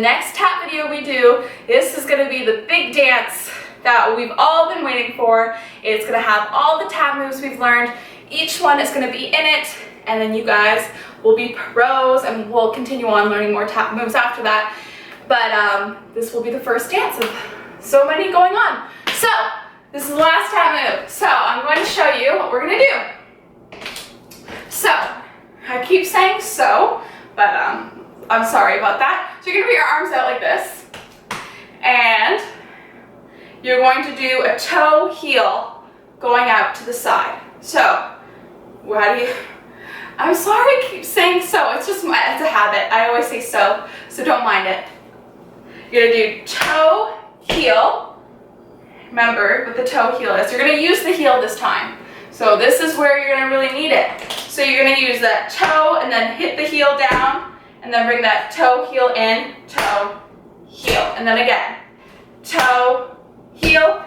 next tap video we do, this is gonna be the big dance that we've all been waiting for. It's gonna have all the tap moves we've learned. Each one is gonna be in it, and then you guys will be pros, and we'll continue on learning more tap moves after that. But this will be the first dance of so many going on. So, this is the last tap move. So, I'm going to show you what we're gonna do. So, I keep saying so, but I'm sorry about that. So you're gonna put your arms out like this, and you're going to do a toe heel going out to the side. So, how do you, I'm sorry I keep saying so, it's just it's a habit. I always say so don't mind it. You're gonna do toe heel. Remember what the toe heel is. You're gonna use the heel this time. So this is where you're gonna really need it. So you're gonna use that toe and then hit the heel down and then bring that toe heel in, toe, heel. And then again, toe, heel,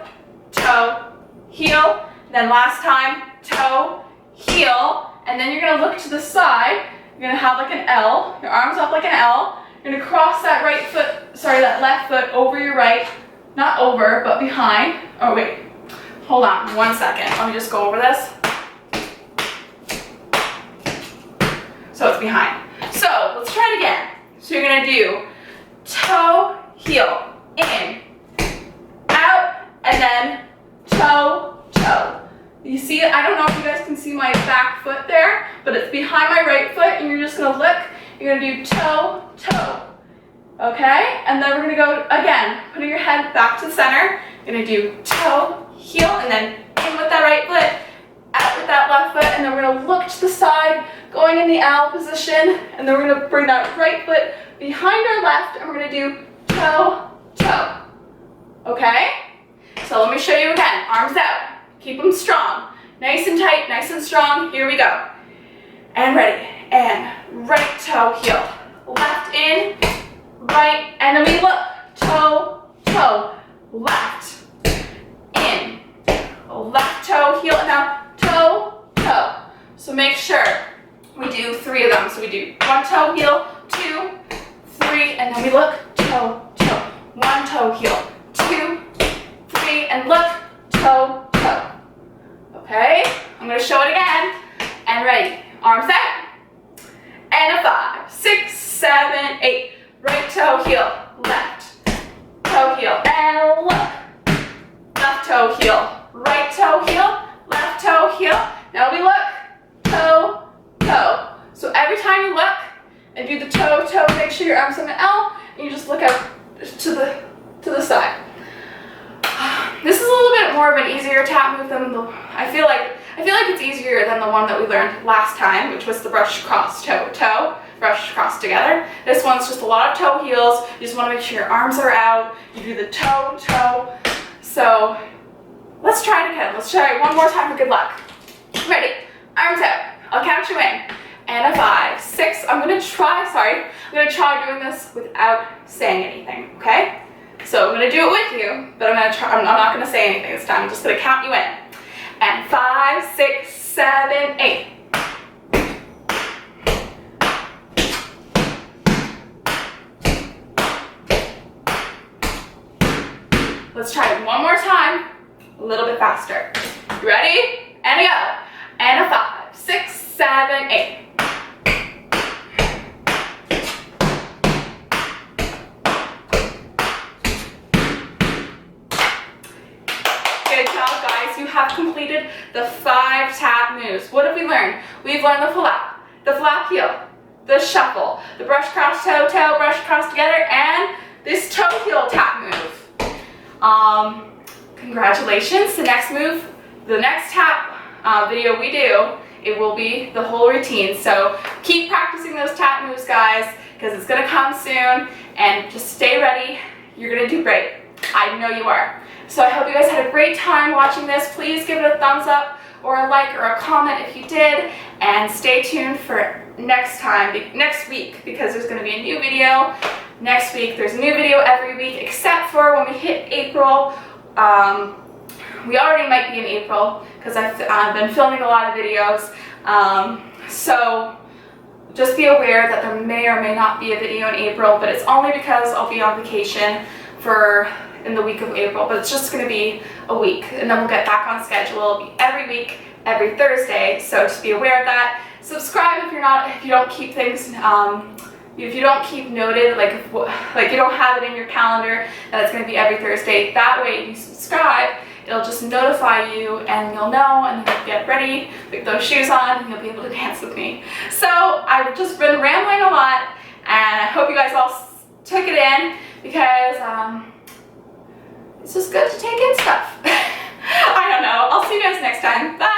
and then last time, toe, heel, and then you're gonna look to the side. You're gonna have like an L, your arms up like an L. You're gonna cross that that left foot over your right, not over, but behind. Oh wait, hold on 1 second. Let me just go over this. So it's behind. So let's try it again. So you're gonna do toe, heel, in, out, and then toe, toe. You see, I don't know if you guys can see my back foot there, but it's behind my right foot, and you're just gonna look. You're gonna do toe, toe. Okay? And then we're gonna go again, putting your head back to the center. You're gonna do toe, heel, and then in with that right foot, out with that left foot, and then we're gonna look to the side, going in the L position, and then we're gonna bring that right foot behind our left, and we're gonna do toe, toe. Okay? So let me show you again. Arms out. Keep them strong. Nice and tight, nice and strong. Here we go. And ready. And right toe, heel. Left in, right, and then we look. Toe, toe, left, in, left toe, heel, and now toe, toe. So make sure we do 3 of them. So we do 1 toe, heel, 2, 3, and then we look. Toe, toe. 1 toe, heel, 2, 3, and look. Toe, toe. Okay? I'm going to show it again. And ready. Arms out. And a 5, 6, 7, 8. Right toe, heel, left toe, heel, and look. Left toe, heel, right toe, heel, left toe, heel. Now we look. Toe, toe. So every time you look and do the toe, toe, make sure your arms on an L, and you just look out to the side. This is a little bit more of an easier tap move than I feel like it's easier than the one that we learned last time, which was the brush cross toe, toe, brush cross together. This one's just a lot of toe heels. You just want to make sure your arms are out. You do the toe, toe. So let's try it again. Let's try it one more time for good luck. Ready? Arms out. I'll count you in. And a 5, 6. I'm gonna try doing this without saying anything, okay? So I'm gonna do it with you, but I'm not gonna say anything this time. I'm just gonna count you in. And 5, 6, 7, 8. Let's try it one more time, a little bit faster. You ready? And go. And a 5, 6, 7, 8. Good job, guys. You have completed the 5 tap moves. What have we learned? We've learned the flap heel, the shuffle, the brush cross toe, toe, brush cross together, and this toe heel tap move. Congratulations. The next tap video we do, it will be the whole routine. So keep practicing those tap moves, guys, because it's going to come soon, and just stay ready. You're going to do great. I know you are. So I hope you guys had a great time watching this. Please give it a thumbs up or a like or a comment if you did, and stay tuned for next week, because there's going to be a new video next week. There's a new video every week, except for when we hit April. We already might be in April because I've been filming a lot of videos. So just be aware that there may or may not be a video in April, but it's only because I'll be on vacation in the week of April, but it's just going to be a week, and then we'll get back on schedule. It'll be every week, every Thursday, so just be aware of that. Subscribe if you don't keep things, if you don't keep noted, like you don't have it in your calendar that it's going to be every Thursday. That way, if you subscribe, it'll just notify you, and you'll know, and you'll get ready, put those shoes on, and you'll be able to dance with me. So I've just been rambling a lot, and I hope you guys all took it in, because it's just good to take in stuff. I don't know. I'll see you guys next time. Bye!